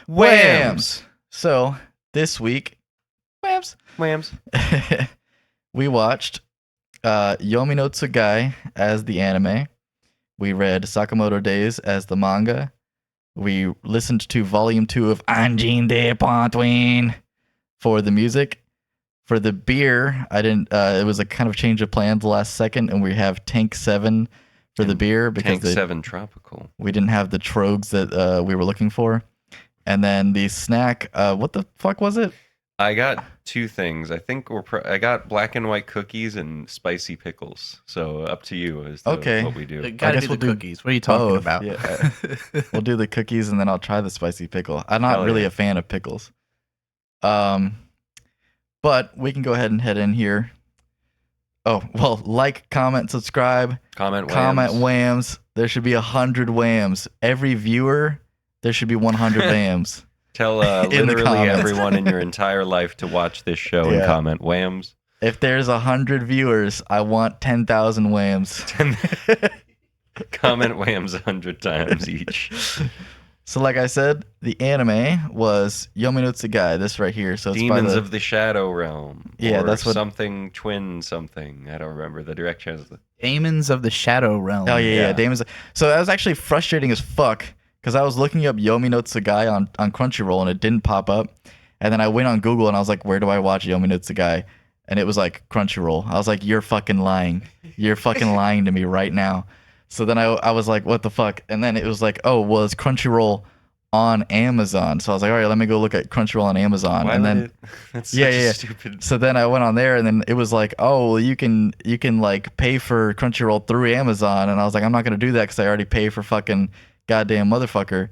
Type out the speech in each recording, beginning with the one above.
Whams! So, this week, whams, we watched Yomi no Tsugai as the anime. We read Sakamoto Days as the manga. We listened to Volume 2 of Anjin de Pontwin for the music. For the beer, I didn't. It was a kind of change of plans the last second, and we have Tank 7 for the beer because Tank 7 Tropical. We didn't have the trogs that we were looking for. And then the snack, what the fuck was it? I got two things. I think I got black and white cookies and spicy pickles. So up to you as to what we do. Gotta do the cookies. What are you talking about? Yeah. We'll do the cookies and then I'll try the spicy pickle. I'm not really a fan of pickles. But we can go ahead and head in here. Oh, well, like, comment, subscribe. Comment whams. There should be 100 whams. Every viewer, there should be 100 whams. Tell literally everyone in your entire life to watch this show and comment whams. If there's 100 viewers, I want 10,000 whams. Comment whams 100 times each. So like I said, the anime was Yomi no Tsugai, this right here. So it's Demons of the Shadow Realm. Yeah, that's what something twin something. I don't remember the directions. Demons of the Shadow Realm. Oh yeah, Demons. So that was actually frustrating as fuck because I was looking up Yomi no Tsugai on Crunchyroll and it didn't pop up. And then I went on Google and I was like, where do I watch Yomi no Tsugai? And it was like Crunchyroll. I was like, you're fucking lying. You're fucking lying to me right now. So then I was like, what the fuck? And then it was like, oh, well, it's Crunchyroll on Amazon. So I was like, all right, let me go look at Crunchyroll on Amazon. Why and then that's such stupid. So then I went on there and then it was like, oh, well, you can like pay for Crunchyroll through Amazon. And I was like, I'm not going to do that because I already pay for fucking goddamn motherfucker.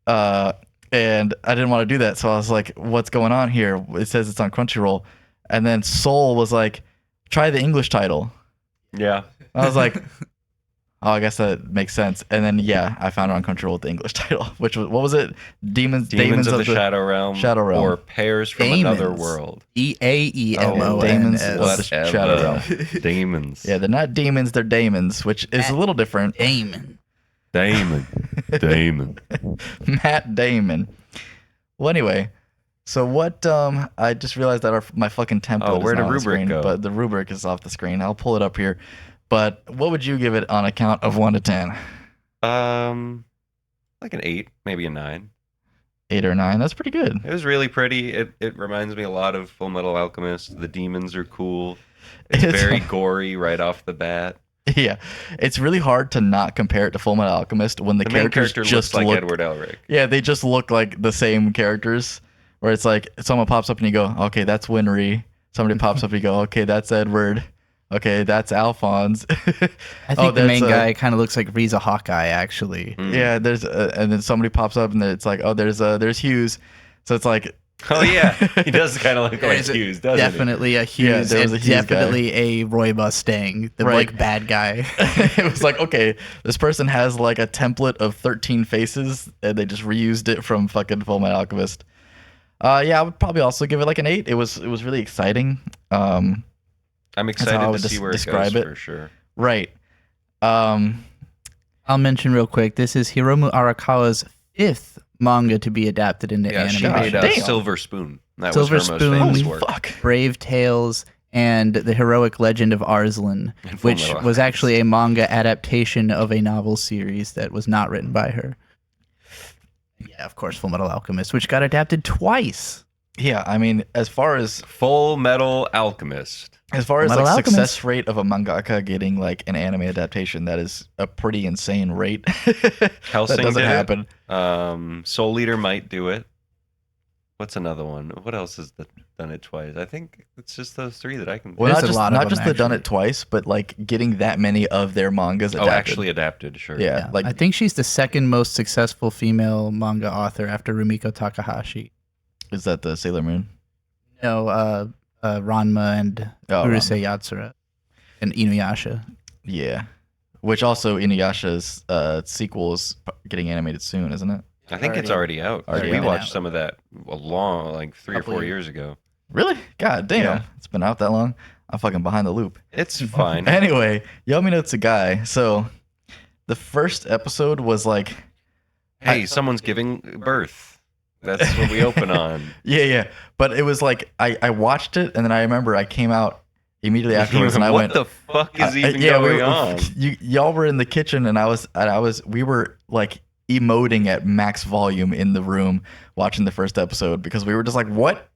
And I didn't want to do that. So I was like, what's going on here? It says it's on Crunchyroll. And then Soul was like, try the English title. Yeah. I was like, oh, I guess that makes sense. And then, I found it on Crunchyroll with the English title, which was, what was it? Demons of the Shadow Realm. Or Pairs from Another World. Daemons. Demons of the Shadow Realm. Demons. Yeah, they're not demons, they're daemons, which is a little different. Damon. Matt Damon. Well, anyway, so what, I just realized that my fucking template is where'd not the on the rubric screen, go? but the rubric is off the screen. I'll pull it up here. But what would you give it on a count of 1 to 10? Like an 8, maybe a 9. 8 or 9. That's pretty good. It was really pretty. It reminds me a lot of Full Metal Alchemist. The demons are cool. It's very gory right off the bat. Yeah, it's really hard to not compare it to Full Metal Alchemist when the main characters character just looks like look, Edward Elric. Yeah, they just look like the same characters. Where it's like someone pops up and you go, okay, that's Winry. Somebody pops up and you go, okay, that's Edward. Okay, that's Alphonse. I think the main guy kind of looks like Riza Hawkeye, actually. Yeah, there's and then somebody pops up and it's like, oh, there's Hughes. So it's like, oh yeah, he does kind of look like Hughes, doesn't definitely a Hughes. Yeah, there was a Hughes definitely guy. a Roy Mustang, the like bad guy. It was like, okay, this person has like a template of 13 faces, and they just reused it from fucking Full Metal Alchemist. I would probably also give it like an 8. It was really exciting. I'm excited to see where it goes for sure. Right. I'll mention real quick, this is Hiromu Arakawa's 5th manga to be adapted into anime. She made Silver Spoon. That Silver was her Spoon, most famous work. Brave Tales, and The Heroic Legend of Arslan, which was actually a manga adaptation of a novel series that was not written by her. Yeah, of course, Full Metal Alchemist, which got adapted twice. Yeah, I mean, as far as Full Metal Alchemist. As far as like success rate of a mangaka getting like an anime adaptation, that is a pretty insane rate. Hellsing that doesn't happen. Soul Eater might do it. What's another one? What else has done it twice? I think it's just those 3 that I can. Well, not just the done it twice, but like getting that many of their mangas adapted. Oh, actually adapted, sure. Yeah, like I think she's the second most successful female manga author after Rumiko Takahashi. Is that the Sailor Moon? No, Ranma and Urusei Yatsura and Inuyasha. Yeah, which also Inuyasha's sequel is getting animated soon, isn't it? I think it's already out. We watched some of that like 3 or 4 years ago. Really? God damn. Yeah. It's been out that long. I'm fucking behind the loop. It's fine. Anyway, Yomi no Tsugai. So the first episode was like, hey, someone's giving birth. That's what we open on. Yeah. But it was like I watched it, and then I remember I came out immediately afterwards, and I went, "What the fuck is even going on?" Y'all were in the kitchen, and we were like emoting at max volume in the room watching the first episode because we were just like, what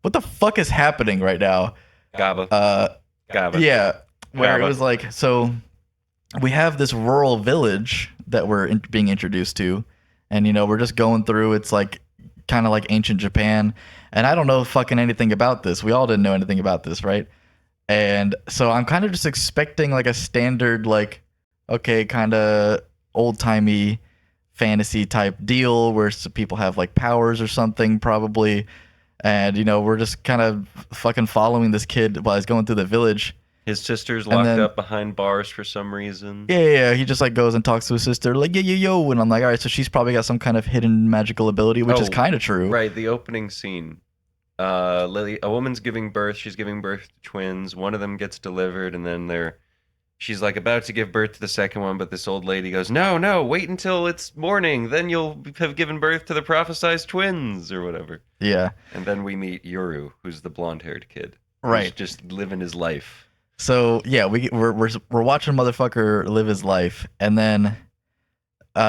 the fuck is happening right now? Gaba. Yeah, where it was like, so we have this rural village that we're being introduced to, and we're just going through. It's like kind of like ancient Japan, and I don't know fucking anything about this. We all didn't know anything about this, right? And so I'm kind of just expecting like a standard, like, okay, kind of old-timey fantasy type deal where people have like powers or something probably, and we're just kind of fucking following this kid while he's going through the village. His sister's locked up behind bars for some reason. Yeah. He just like goes and talks to his sister, like yo, and I'm like, all right, so she's probably got some kind of hidden magical ability, which is kind of true. Right, the opening scene. Lily, a woman's giving birth. She's giving birth to twins. One of them gets delivered, and then she's like about to give birth to the second one, but this old lady goes, no, wait until it's morning. Then you'll have given birth to the prophesized twins or whatever. Yeah. And then we meet Yoru, who's the blonde-haired kid. Right. Just living his life. So yeah, we're watching motherfucker live his life, and then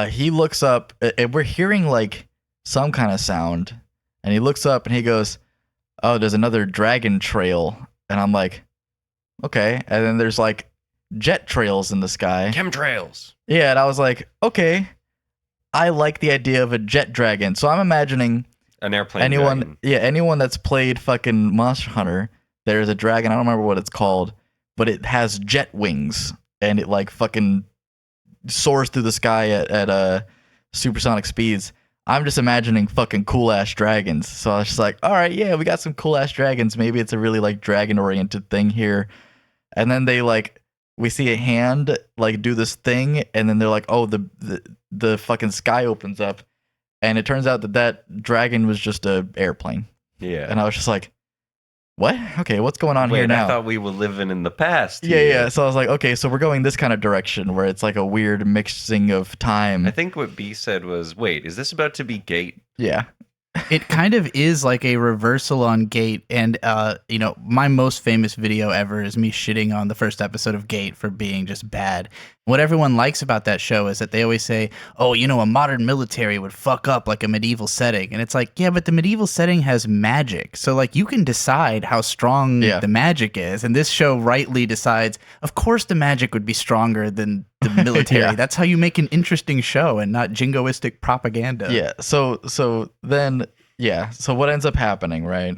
he looks up, and we're hearing like some kind of sound, and he looks up and he goes, oh, there's another dragon trail. And I'm like, okay. And then there's like jet trails in the sky. Chemtrails. Yeah, and I was like, okay, I like the idea of a jet dragon. So I'm imagining an airplane dragon. Anyone that's played fucking Monster Hunter, there's a dragon, I don't remember what it's called, but it has jet wings, and it like fucking soars through the sky at supersonic speeds. I'm just imagining fucking cool ass dragons. So I was just like, all right, yeah, we got some cool ass dragons. Maybe it's a really like dragon oriented thing here. And then we see a hand like do this thing, and then they're like, oh, the fucking sky opens up, and it turns out that dragon was just a airplane. Yeah. And I was just like, what? Okay, what's going on here now? I thought we were living in the past. Yeah. So I was like, okay, so we're going this kind of direction where it's like a weird mixing of time. I think what B said was, wait, is this about to be Gate? Yeah. It kind of is like a reversal on Gate, and my most famous video ever is me shitting on the first episode of Gate for being just bad. What everyone likes about that show is that they always say, oh, a modern military would fuck up like a medieval setting. And it's like, yeah, but the medieval setting has magic. So like you can decide how strong the magic is. And this show rightly decides, of course the magic would be stronger than the military. Yeah. That's how you make an interesting show and not jingoistic propaganda. Yeah. So what ends up happening, right,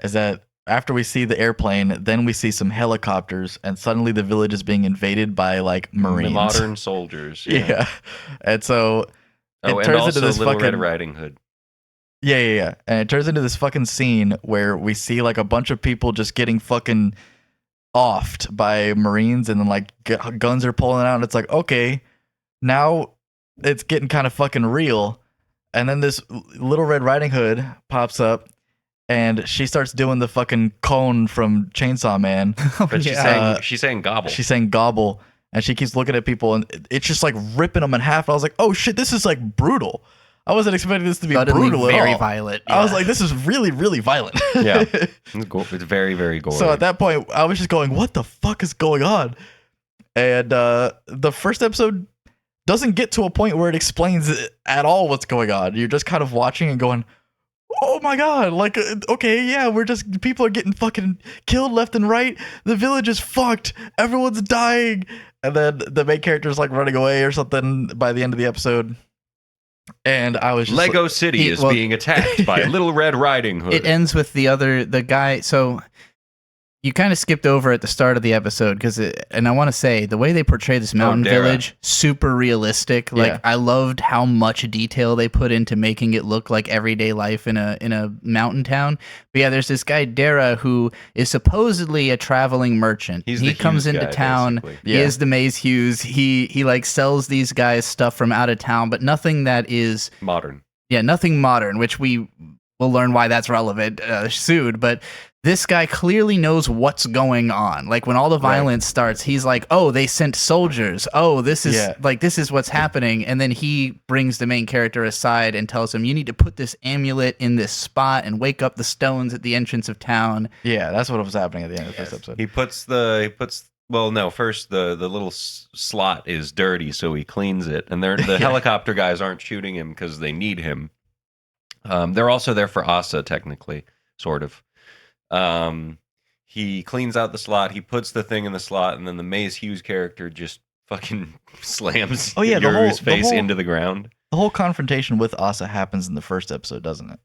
is that after we see the airplane, then we see some helicopters, and suddenly the village is being invaded by like Marines. The modern soldiers. Yeah. And so it turns into this Little Red Riding Hood. Yeah. And it turns into this fucking scene where we see like a bunch of people just getting fucking offed by Marines, and then like guns are pulling out, and it's like, okay, now it's getting kind of fucking real. And then this Little Red Riding Hood pops up, and she starts doing the fucking cone from Chainsaw Man. But she's saying gobble. She's saying gobble, and she keeps looking at people, and it's just like ripping them in half. I was like, oh shit, this is like brutal. I wasn't expecting this to be Suddenly brutal at all. very violent. Yeah. I was like, this is really, really violent. Yeah. It's very, very gory. So at that point, I was just going, what the fuck is going on? And the first episode doesn't get to a point where it explains at all what's going on. You're just kind of watching and going, oh my god, like, okay, yeah, people are getting fucking killed left and right. The village is fucked. Everyone's dying. And then the main character's like running away or something by the end of the episode. And I was just Lego City is being attacked by Little Red Riding Hood. It ends with the guy. So you kind of skipped over at the start of the episode and I want to say the way they portray this mountain village, super realistic. Like I loved how much detail they put into making it look like everyday life in a mountain town. But yeah, there's this guy Dara who is supposedly a traveling merchant. He comes into town. He is the Maze Hughes. He like sells these guys stuff from out of town, but nothing that is modern. Yeah, nothing modern, which we will learn why that's relevant soon. But this guy clearly knows what's going on. Like when all the violence starts, he's like, "Oh, they sent soldiers. Oh, this is this is what's happening." And then he brings the main character aside and tells him, "You need to put this amulet in this spot and wake up the stones at the entrance of town." Yeah, that's what was happening at the end of this episode. First the little slot is dirty, so he cleans it, and the helicopter guys aren't shooting him because they need him. They're also there for Asa, technically, sort of. He cleans out the slot, he puts the thing in the slot, and then the Maze Hughes character just fucking slams Yuru's face into the ground. The whole confrontation with Asa happens in the first episode, doesn't it?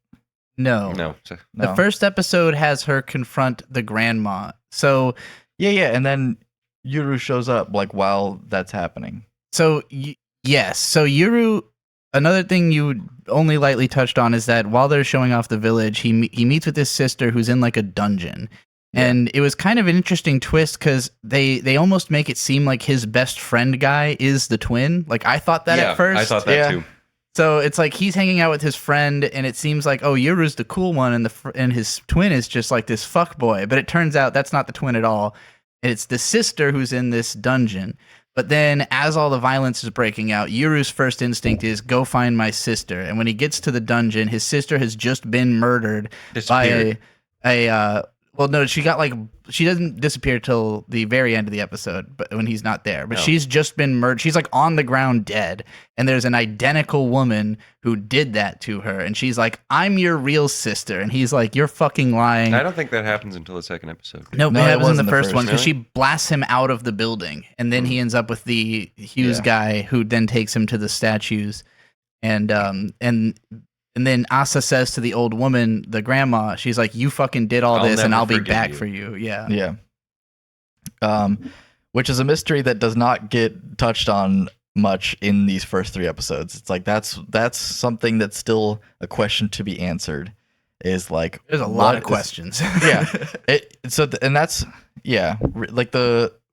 No. The first episode has her confront the grandma. So yeah, and then Yuru shows up like while that's happening. So yes, so Yuru. Another thing you only lightly touched on is that while they're showing off the village, he meets with his sister who's in like a dungeon. And it was kind of an interesting twist because they almost make it seem like his best friend guy is the twin. Like I thought that at first. I thought that too. So it's like he's hanging out with his friend, and it seems like, oh, Yuru's the cool one, and his twin is just like this fuckboy. But it turns out that's not the twin at all. It's the sister who's in this dungeon. But then, as all the violence is breaking out, Yuru's first instinct is go find my sister. And when he gets to the dungeon, his sister has just been murdered by well, no, she doesn't disappear till the very end of the episode, but when he's not there. But she's just been murdered. She's like on the ground dead, and there's an identical woman who did that to her, and she's like, "I'm your real sister," and he's like, "You're fucking lying." I don't think that happens until the second episode. No, it happens in the first one because she blasts him out of the building, and then he ends up with the Hughes guy who then takes him to the statues, and then Asa says to the old woman, the grandma, she's like, "You fucking did all this, and I'll be back for you." Yeah. Which is a mystery that does not get touched on much in these first 3 episodes. It's like that's something that's still a question to be answered. Is like there's a lot of questions.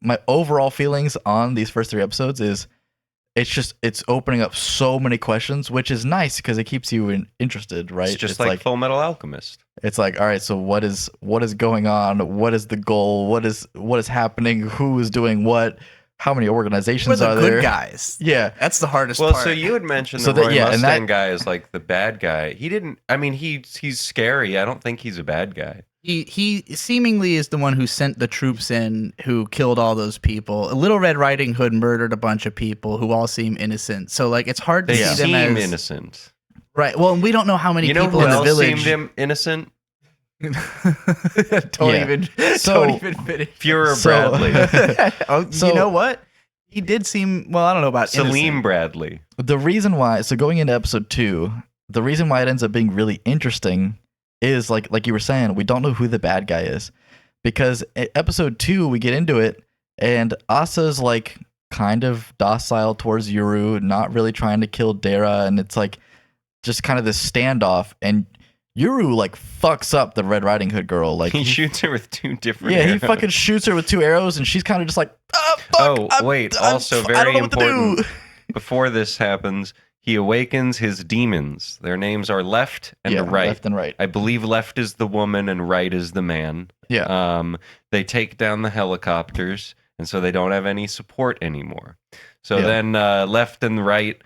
My overall feelings on these first 3 episodes is. It's opening up so many questions, which is nice because it keeps you interested, right? It's just like Full Metal Alchemist. It's like, all right, so what is going on? What is the goal? What is happening? Who is doing what? How many organizations are there? Good guys. Yeah, that's the hardest part. Well, so you had mentioned the Roy Mustang guy is like the bad guy. He didn't. I mean, he's scary. I don't think he's a bad guy. He seemingly is the one who sent the troops in who killed all those people. Little Red Riding Hood murdered a bunch of people who all seem innecent. So like it's hard to see them as innocent. Right. Well, we don't know how many people in the village seemed innocent. Don't even fit it. Führer Bradley. You know what? He did seem I don't know about Salim innocent. Bradley. The reason why, going into episode 2, the reason why it ends up being really interesting is like you were saying, we don't know who the bad guy is, because episode 2 we get into it and Asa's like kind of docile towards Yuru, not really trying to kill Dara, and it's like just kind of this standoff, and Yuru like fucks up the Red Riding Hood girl. Like he shoots her with 2 different arrows. He fucking shoots her with 2 arrows, and she's kind of just like, oh, fuck, also very important. Before this happens, he awakens his demons. Their names are Left and Right. Left and Right. I believe Left is the woman and Right is the man. Yeah. They take down the helicopters, and so they don't have any support anymore. So then Left and Right,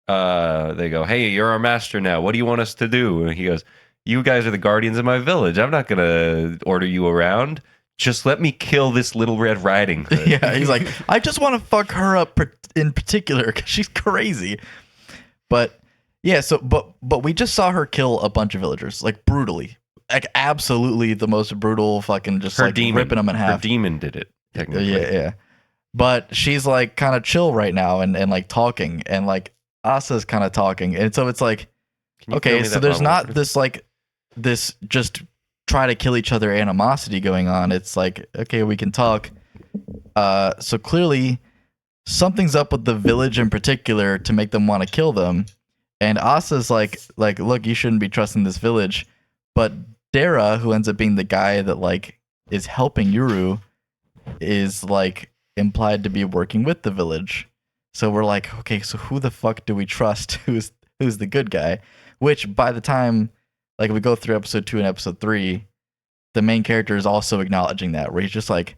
they go, "Hey, you're our master now. What do you want us to do?" And he goes, "You guys are the guardians of my village. I'm not going to order you around. Just let me kill this Little Red Riding Hood." Yeah, he's like, "I just want to fuck her up in particular because she's crazy." But but we just saw her kill a bunch of villagers, like brutally, like absolutely the most brutal fucking just her like demon, ripping them in half. Her demon did it, technically. Yeah. But she's like kind of chill right now and like talking, and like Asa's kind of talking, and so it's like, okay, so there's not this just try to kill each other animosity going on. It's like, okay, we can talk. So clearly something's up with the village in particular to make them want to kill them. And Asa's like, look, you shouldn't be trusting this village. But Dara, who ends up being the guy that like is helping Yuru, is like implied to be working with the village. So we're like, okay, so who the fuck do we trust? Who's the good guy? Which by the time like we go through episode 2 and episode 3, the main character is also acknowledging that, where he's just like,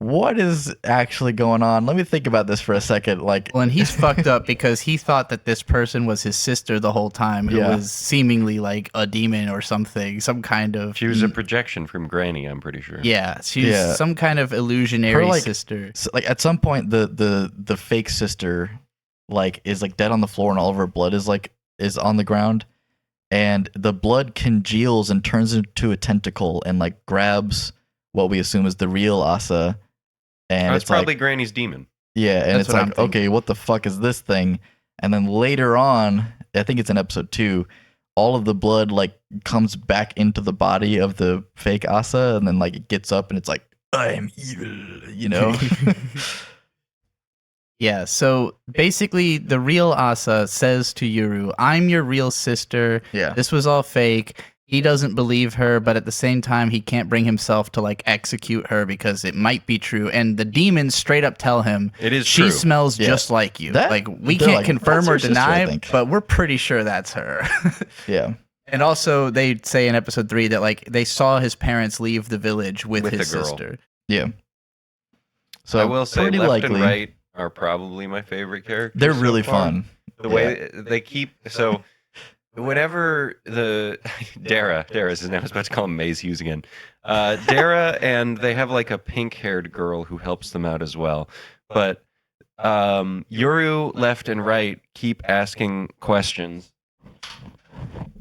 what is actually going on? Let me think about this for a second. Like, well, and he's fucked up because he thought that this person was his sister the whole time, who was seemingly like a demon or something, some kind of. She was a projection from Granny, I'm pretty sure. Yeah, she's some kind of illusionary sister. So, like at some point, the fake sister, like, is like dead on the floor, and all of her blood is on the ground, and the blood congeals and turns into a tentacle and like grabs what we assume is the real Asa. And it's probably like, Granny's demon. Yeah, and it's like, okay, what the fuck is this thing? And then later on, I think it's in episode 2, all of the blood like comes back into the body of the fake Asa, and then like it gets up and it's like, I am evil, you know? Yeah, so basically the real Asa says to Yuru, I'm your real sister. Yeah. This was all fake. He doesn't believe her, but at the same time, he can't bring himself to like execute her because it might be true. And the demons straight up tell him, it is she true. Smells just like you. Like, we can't confirm or deny, but we're pretty sure that's her. Yeah. And also, they say in episode 3 that like they saw his parents leave the village with his sister. Yeah. So I will say, left and right are probably my favorite characters. They're really fun. The way they keep whenever the Dara is his name. I was about to call him Maze Hughes again. Dara, and they have like a pink-haired girl who helps them out as well. But Yuru left and right keep asking questions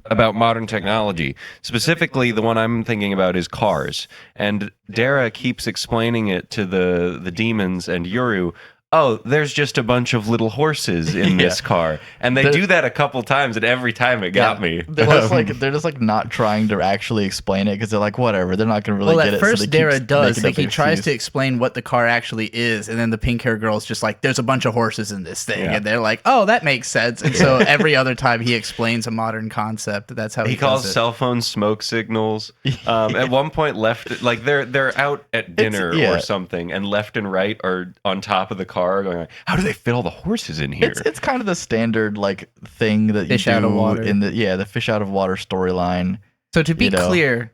about modern technology. Specifically, the one I'm thinking about is cars. And Dara keeps explaining it to the demons and Yuru. Oh, there's just a bunch of little horses in this car. And they do that a couple times, and every time it got me. They're just like not trying to actually explain it because they're like, whatever, they're not going to really get it. Well, at first Dara does. Like, he tries to explain what the car actually is, and then the pink hair girl's just like, there's a bunch of horses in this thing. And they're like, oh, that makes sense. And so every other time he explains a modern concept, that's how he calls cell phones smoke signals. At one point, like they're out at dinner or something, and left and right are on top of the car. Going like, how do they fit all the horses in here? It's kind of the standard like thing that fish you do out of water. In the fish out of water storyline. So to be clear,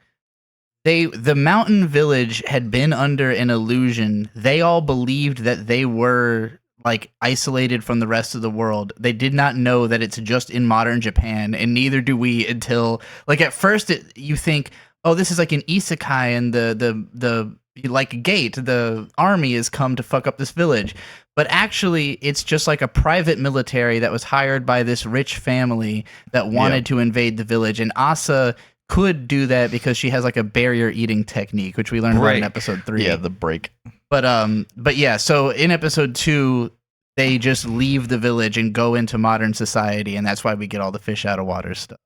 the mountain village had been under an illusion. They all believed that they were like isolated from the rest of the world. They did not know that it's just in modern Japan, and neither do we until like at first you think, oh, this is like an isekai, and the like gate, the army has come to fuck up this village. But actually, it's just like a private military that was hired by this rich family that wanted to invade the village. And Asa could do that because she has like a barrier eating technique, which we learned about in episode 3. Yeah, the break. But yeah, so in episode 2, they just leave the village and go into modern society, and that's why we get all the fish out of water stuff.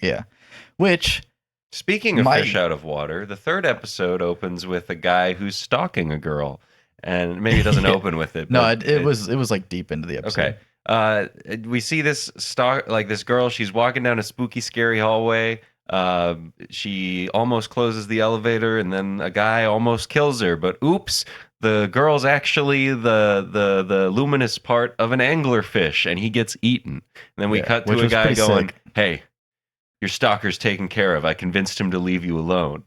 Yeah. Which, speaking of fish out of water, the 3rd episode opens with a guy who's stalking a girl. And maybe it doesn't open with it. No, it was like deep into the episode. Okay. We see this this girl. She's walking down a spooky, scary hallway. She almost closes the elevator, and then a guy almost kills her. But oops, the girl's actually the luminous part of an anglerfish, and he gets eaten. And then we cut to a guy going, "Hey, your stalker's taken care of. I convinced him to leave you alone.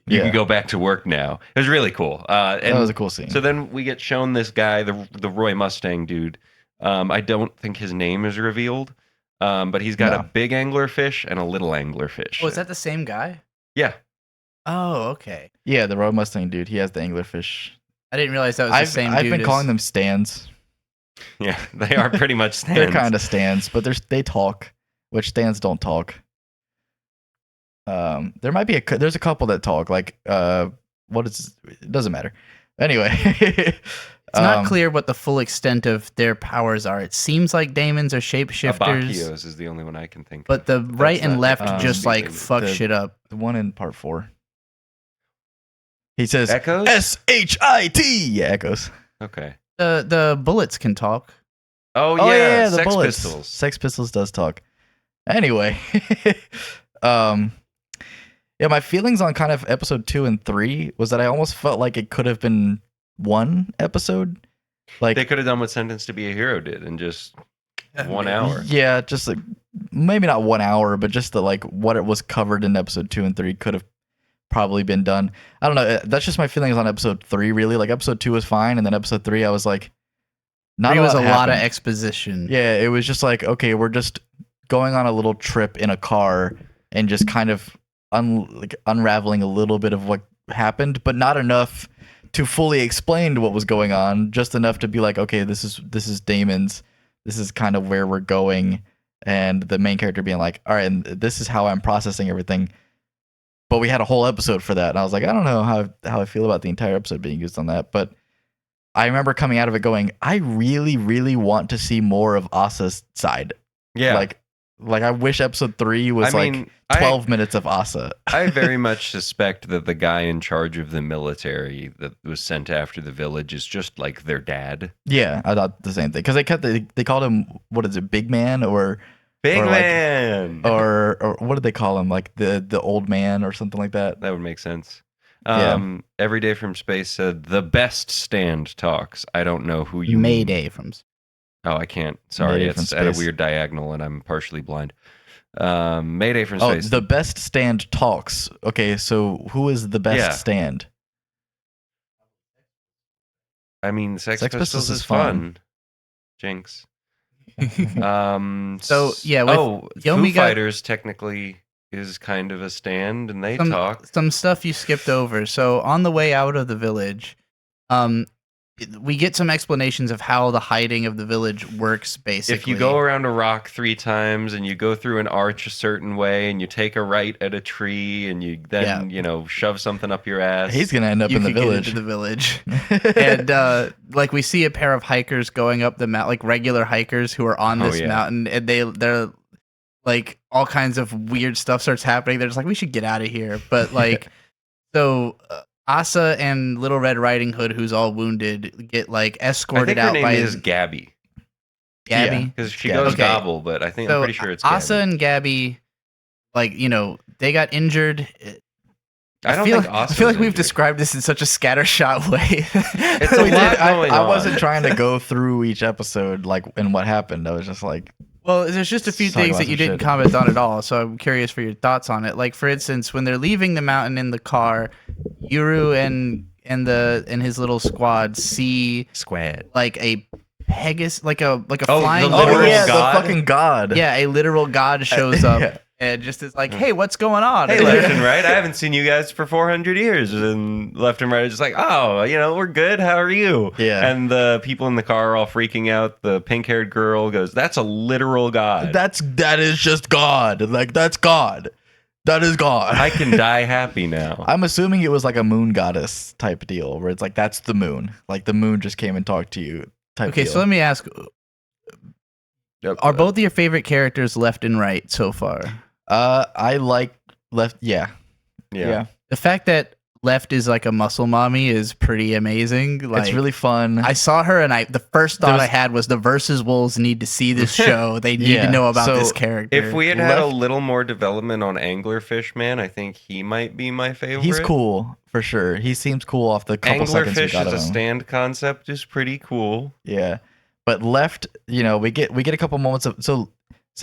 You can go back to work now." It was really cool. And that was a cool scene. So then we get shown this guy, the Roy Mustang dude. I don't think his name is revealed, but he's got a big anglerfish and a little anglerfish. Oh, is that the same guy? Yeah. Oh, okay. Yeah, the Roy Mustang dude. He has the anglerfish. I didn't realize that was the same dude. I've been calling them stands. Yeah, they are pretty much stands. They're kind of stands, but they talk, which stands don't talk. There might be there's a couple that talk, like it doesn't matter. Anyway, it's not clear what the full extent of their powers are. It seems like daemons are shapeshifters. Abakios is the only one I can think of. But the right and left just like fuck shit up. The one in part 4. He says Echoes? S-H-I-T. Yeah, echoes. Okay. The bullets can talk. Oh yeah, the Sex bullets. Pistols. Sex Pistols does talk. Anyway, yeah, my feelings on kind of episode 2 and 3 was that I almost felt like it could have been one episode. Like they could have done what Sentence to Be a Hero did in just 1 hour. Yeah, just like maybe not 1 hour, but just the like what it was covered in episode 2 and 3 could have probably been done. I don't know. That's just my feelings on episode 3. Really, like episode 2 was fine, and then episode 3, I was like, not There was a lot of happened. exposition. Yeah, it was just like, okay, we're just going on a little trip in a car and just kind of unraveling a little bit of what happened, but not enough to fully explain what was going on. Just enough to be like, okay, this is Damon's. This is kind of where we're going, and the main character being like, all right, and this is how I'm processing everything. But we had a whole episode for that, and I was like, I don't know how I feel about the entire episode being used on that, but I remember coming out of it going, I really, really want to see more of Asa's side. Yeah. Like I wish episode 3 was 12 minutes of Asa. I very much suspect that the guy in charge of the military that was sent after the village is just like their dad. Yeah, I thought the same thing. Because they called him, what is it, Big Man or Man? Or what did they call him? Like the old man or something like that? That would make sense. Every Day from Space said the best stand talks. I don't know who you Mayday from Oh, I can't. Sorry, Mayday from it's at a Space. weird diagonal and I'm partially blind. Mayday from Oh, Space. the best stand talks. Okay, so who is the best stand? I mean, Sex Pistols Pistols is is fun. Jinx. So, yeah, with Foo Yomi got- Fighters technically is kind of a stand, and they talk. Some stuff you skipped over. So on the way out of the village, we get some explanations of how the hiding of the village works, basically. If you go around a rock 3 times and you go through an arch a certain way and you take a right at a tree and you then, shove something up your ass. He's going to end up you in the could village. get into the village. And like we see a pair of hikers going up the mountain, like regular hikers who are on this mountain, and they're like all kinds of weird stuff starts happening. They're just like, we should get out of here. But like, so Asa and Little Red Riding Hood, who's all wounded, get like escorted I think out her by name is Gabby. Gabby. Because she Gabby. goes Okay. gobble, but I'm pretty sure it's Asa Gabby. and Gabby, like, they got injured. I don't feel think like, Asa I feel was like we've injured. described this in such a scattershot way. It's a lot going I on. wasn't trying to go through each episode like and what happened. I was just like, Well, there's just a few Let's talk things about that you some didn't shit. comment on at all, so I'm curious for your thoughts on it. Like, for instance, when they're leaving the mountain in the car, Yuru and his little squad see Squad. like a Pegasus, like a Oh, flying the oh literal horse. yeah, god? the fucking god. Yeah, a literal god shows up Yeah. and just is like, "Hey, what's going on?" Hey, And left and right. I haven't seen you guys for 400 years. And left and right are just like, oh, we're good. How are you? Yeah. And the people in the car are all freaking out. The pink-haired girl goes, that's a literal god. That is just God. Like that's God. That is God. I can die happy now. I'm assuming it was like a moon goddess type deal where it's like that's the moon. Like the moon just came and talked to you type okay, deal. so let me ask: are both of your favorite characters left and right so far? I like left. Yeah. Yeah. The fact that Left is like a muscle mommy is pretty amazing. Like, It's really fun. I saw her, and the first thought There's- I had was the Versus Wolves need to see this show. They need Yeah, to know about so this character. If we had a Left- little more development on Anglerfish Man, I think he might be my favorite. He's cool for sure. He seems cool off the couple seconds we Anglerfish got as of a him. stand concept is pretty cool. Yeah, but Left, we get a couple moments of so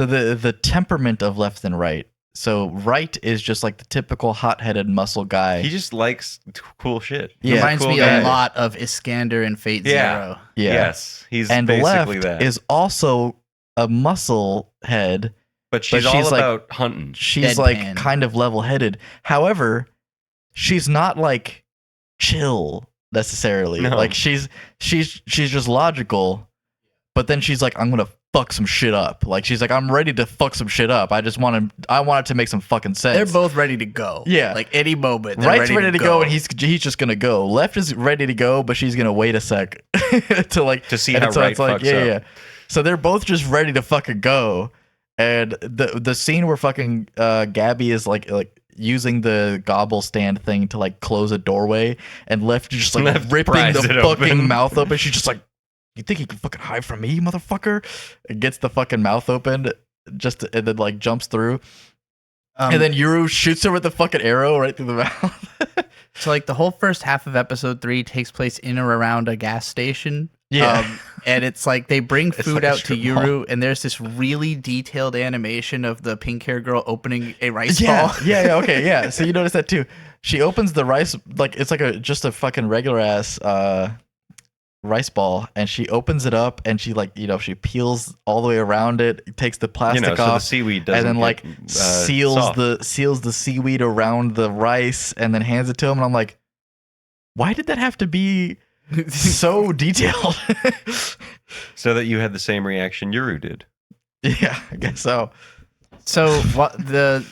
the temperament of Left and Right. So Right is just like the typical hot-headed muscle guy. He just likes cool shit. Yeah. reminds Cool me guy. a lot of Iskander and Fate Yeah. Zero. yeah. Yes, he's And basically Left that. is also a muscle head. but she's but all she's like- about hunting. She's Deadpan. like kind of level-headed. However, she's not like chill necessarily. No. Like she's just logical, but then she's like, I'm gonna fuck some shit up. Like she's like, I'm ready to fuck some shit up. I want it to make some fucking sense. They're both ready to go. Yeah. Like any moment. They're Right's ready to go, and he's he's just gonna go. Left is ready to go, but she's gonna wait a sec to See and how so Right it's like, fucks up. yeah. So they're both just ready to fucking go, and the scene where fucking Gabby is like using the gobble stand thing to like close a doorway, and Left is just like Left ripping pries the it fucking open. mouth open. She's just like, you think you can fucking hide from me, motherfucker? And gets the fucking mouth open, and then like jumps through. And then Yuru shoots her with the fucking arrow right through the mouth. So like the whole first half of episode 3 takes place in or around a gas station. Yeah. And it's like they bring It's food like a out to strip mall. Yuru, and there's this really detailed animation of the pink hair girl opening a rice Yeah, ball. okay, yeah. So you notice that too. She opens the rice, like it's like just a fucking regular ass rice ball, and she opens it up, and she she peels all the way around it, takes the plastic So the off, seaweed doesn't and then get, seals soft. the seaweed around the rice, and then hands it to him. And I'm like, why did that have to be so detailed? So that you had the same reaction Yuru did. Yeah, I guess so. So what the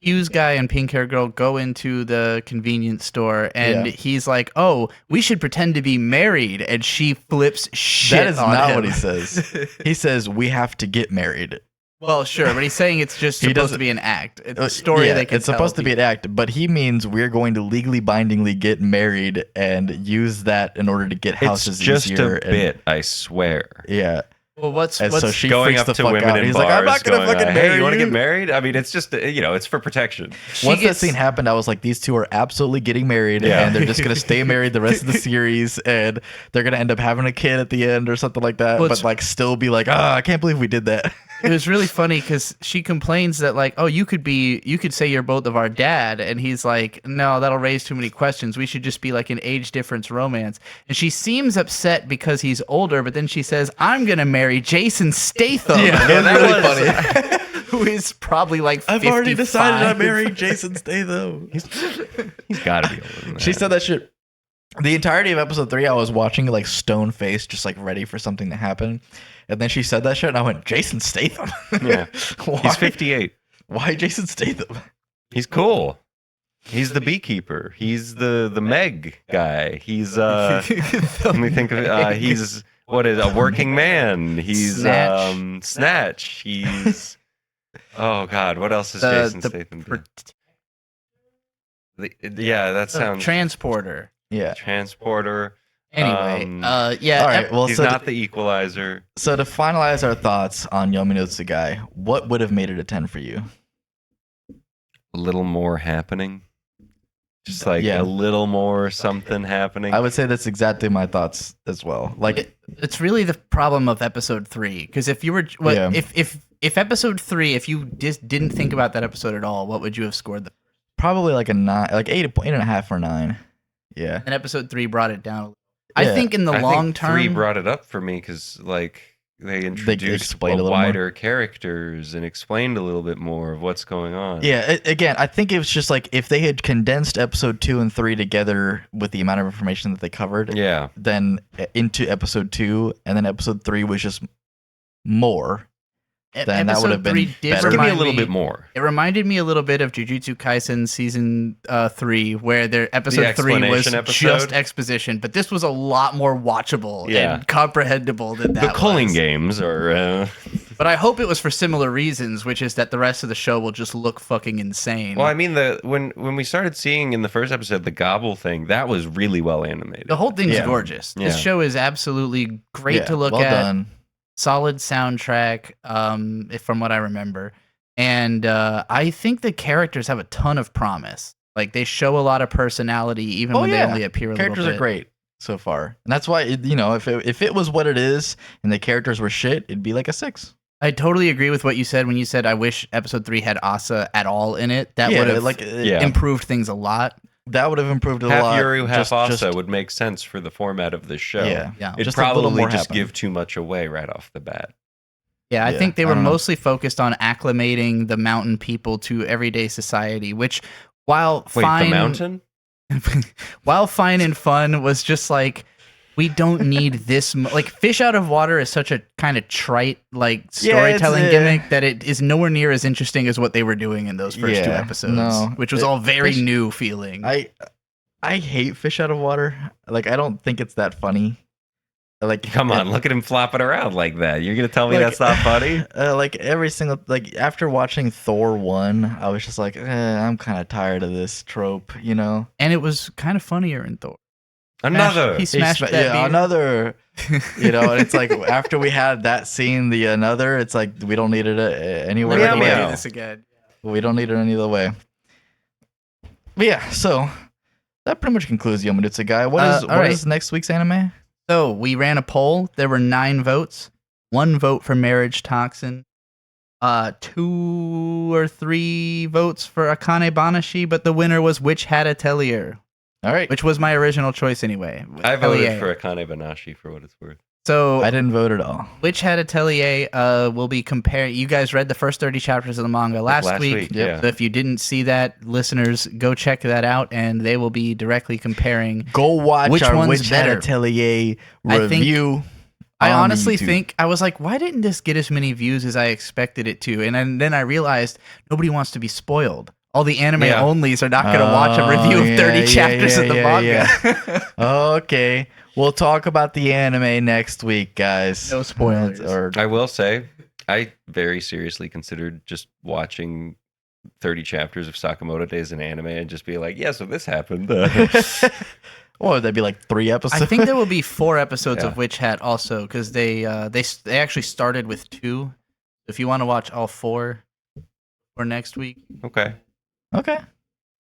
Hughes guy and pink hair girl go into the convenience store, and Yeah. he's like, "Oh, we should pretend to be married," and she flips shit. That is on not him. what he says. He says we have to get married. Well, sure, but he's saying it's just He supposed doesn't- to be an act. It's a story Yeah, they can it's supposed to be an act, but he means we're going to legally bindingly get married and use that in order to get houses It's just easier. a bit, I swear. Yeah. Well, what's And so she Going freaks up the to fuck women out. in He's bars, like, I'm not gonna going, fucking hey, marry you want to you. get married? I mean, it's just it's for protection. Once that scene happened, I was like, these two are absolutely getting married, Yeah. and they're just gonna stay married the rest of the series, and they're gonna end up having a kid at the end or something like that. Well, but like, still be like, I can't believe we did that. It was really funny because she complains that like, oh, you could say you're both of our dad, and he's like, no, that'll raise too many questions. We should just be like an age difference romance. And she seems upset because he's older, but then she says, I'm gonna marry Jason Statham. that was funny. Who is probably like 55. I've already decided I'm marrying Jason Statham. He's got to be older than that. She said that shit. The entirety of episode 3, I was watching like stone faced, just like ready for something to happen. And then she said that shit, and I went, Jason Statham? Yeah. Why? He's 58. Why Jason Statham? He's cool. He's the beekeeper. He's the Meg guy. He's let me think of it. He's what is a working man. He's Snatch. Snatch. He's oh god, what else is Jason Statham do? Yeah, that sounds Transporter. Yeah. transporter. Anyway, yeah. All right. Well, He's so not the equalizer. so to finalize our thoughts on Yomi no Tsugai, what would have made it a 10 for you? A little more happening. Just like Yeah. a little more something happening. I would say that's exactly my thoughts as well. Like, It's really the problem of episode 3 because if you were Yeah. if episode 3, if you just didn't think about that episode at all, what would you have scored? probably like a 9, like 8.5 or 9. Yeah. And episode 3 brought it down. I Yeah. think in the I long think term, 3 brought it up for me because like they introduced explained a little wider characters and explained a little bit more of what's going on. Yeah, again, I think it was just like if they had condensed episode 2 and 3 together with the amount of information that they covered, Yeah. then into episode 2, and then episode 3 was just more. Then that would have been Episode 3 did better. Give me a remind little bit more. It reminded me a little bit of Jujutsu Kaisen season 3, where their episode 3 was explanation episode? just exposition, but this was a lot more watchable Yeah. and comprehensible than that. The culling was. games are. But I hope it was for similar reasons, which is that the rest of the show will just look fucking insane. Well, I mean, when we started seeing in the first episode the gobble thing, that was really well animated. The whole thing's Yeah. gorgeous. Yeah. This show is absolutely great Yeah, to look well at. done. Solid soundtrack, from what I remember. And I think the characters have a ton of promise. Like, they show a lot of personality, even when they only appear a Characters little bit. are great so far. And that's why, if it was what it is and the characters were shit, it'd be like a 6. I totally agree with what you said when you said I wish episode 3 had Asa at all in it. That would have Yeah. improved things a lot. That would have improved it a Half lot. Yuru, half Just- Asa would make sense for the format of the show. Yeah. Yeah. It'd Just a little probably more just happen. give too much away right off the bat. Yeah, I Yeah, think they I were don't know. mostly focused on acclimating the mountain people to everyday society, which, while Wait, fine, the mountain? while fine and fun, was just like, we don't need this. Like, fish out of water is such a kind of trite, like, storytelling gimmick that it is nowhere near as interesting as what they were doing in those first 2 Yeah, episodes, no. which was all very Fish- new feeling. I hate fish out of water. Like, I don't think it's that funny. Like, Come on, look at him flopping around like that. You're gonna tell me Like- that's not funny? Like every single, like after watching Thor 1, I was just like, I'm kind of tired of this trope, you know? And it was kind of funnier in Thor. Another. He smashed that beer. Another, you know, and it's like after we had that scene, the another, it's like we don't need it anywhere. Meow, We're else. gonna meow. do this again. We don't need it any other way. But yeah, so that pretty much concludes Yomi no Tsugai. What all right. is next week's anime? So we ran a poll. There were 9 votes. 1 vote for Marriage Toxin. 2 or 3 votes for Akane Banashi, but the winner was Witch Hat Atelier, All right. which was my original choice anyway. I voted Atelier. for Akane Banashi for what it's worth. So I didn't vote at all. Witch Hat Atelier will be comparing. You guys read the first 30 chapters of the manga last week. Yeah. So if you didn't see that, listeners, go check that out, and they will be directly comparing. Go watch Which our one's Witch Hat better? Atelier I think- review. I on honestly YouTube. think, I was like, why didn't this get as many views as I expected it to? And then I realized nobody wants to be spoiled. All the anime Yeah. onlys are not going to watch a review of 30 chapters of the manga. Okay. We'll talk about the anime next week, guys. No spoilers. Or I will say, I very seriously considered just watching 30 chapters of Sakamoto Days in anime and just be like, yeah, so this happened. Or would that be like 3 episodes? I think there will be 4 episodes Yeah. of Witch Hat also, because they actually started with 2. If you want to watch all 4 for next week. Okay. Okay.